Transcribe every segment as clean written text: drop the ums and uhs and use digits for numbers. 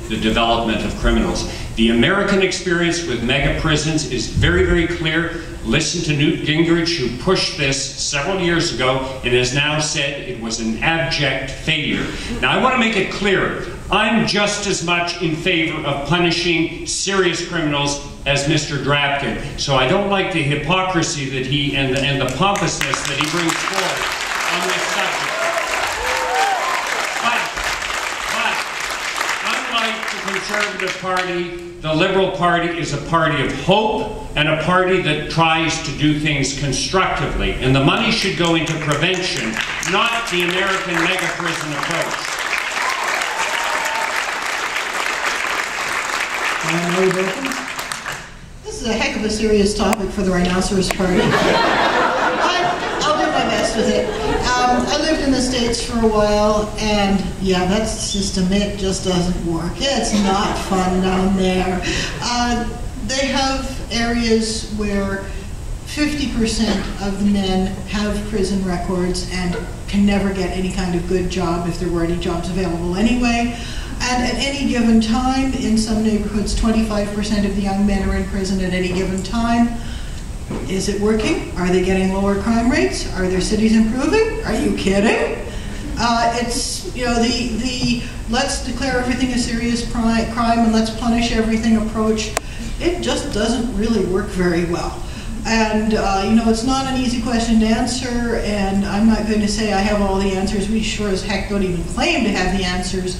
the development of criminals. The American experience with mega prisons is very, very clear. Listen to Newt Gingrich, who pushed this several years ago and has now said it was an abject failure. Now, I want to make it clear, I'm just as much in favor of punishing serious criminals as Mr. Drapkin. So I don't like the hypocrisy that he and the pompousness that he brings forward on this subject. But unlike the Conservative Party, the Liberal Party is a party of hope and a party that tries to do things constructively. And the money should go into prevention, not the American mega prison approach. This is a heck of a serious topic for the Rhinoceros Party. I'll do my best with it. I lived in the States for a while, and yeah, that's the system. It just doesn't work. It's not fun down there. They have areas where 50% of the men have prison records and can never get any kind of good job if there were any jobs available anyway. And at any given time, in some neighborhoods, 25% of the young men are in prison at any given time. Is it working? Are they getting lower crime rates? Are their cities improving? Are you kidding? It's, you know, the let's declare everything a serious crime and let's punish everything approach. It just doesn't really work very well. And, you know, it's not an easy question to answer, and I'm not going to say I have all the answers. We sure as heck don't even claim to have the answers.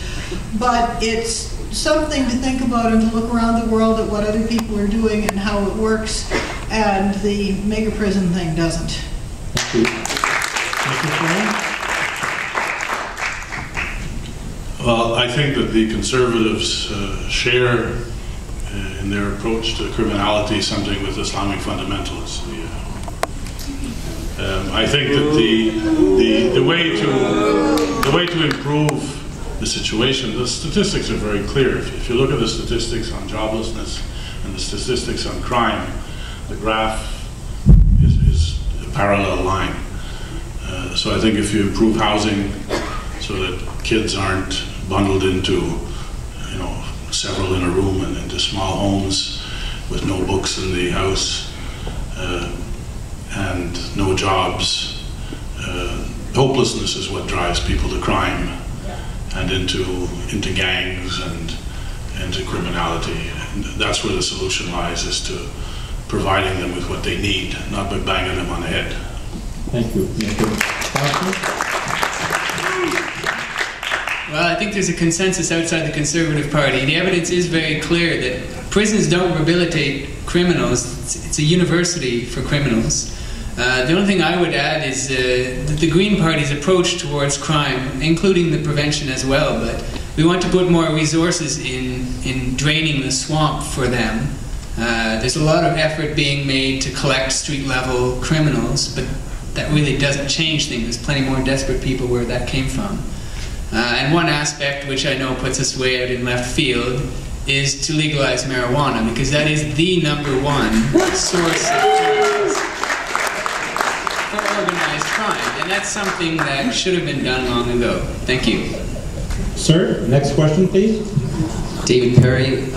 But it's something to think about and to look around the world at what other people are doing and how it works, and the mega prison thing doesn't. Thank you. Well, I think that the Conservatives share in their approach to criminality something with Islamic fundamentalists. I think that the way to improve the situation, the statistics are very clear. If you look at the statistics on joblessness and the statistics on crime, the graph is a parallel line. So I think if you improve housing so that kids aren't bundled into, you know, several in a room and into small homes with no books in the house and no jobs. Hopelessness is what drives people to crime and into gangs and into criminality. And that's where the solution lies, is to providing them with what they need, not by banging them on the head. Thank you. Well, I think there's a consensus outside the Conservative Party. The evidence is very clear that prisons don't rehabilitate criminals. It's a university for criminals. The only thing I would add is that the Green Party's approach towards crime, including the prevention as well, but we want to put more resources in draining the swamp for them. There's a lot of effort being made to collect street-level criminals, but that really doesn't change things. There's plenty more desperate people where that came from. And one aspect, which I know puts us way out in left field, is to legalize marijuana, because that is the #1 source of criminals for organized crime. And that's something that should have been done long ago. Thank you. Sir, next question, please. David Perry,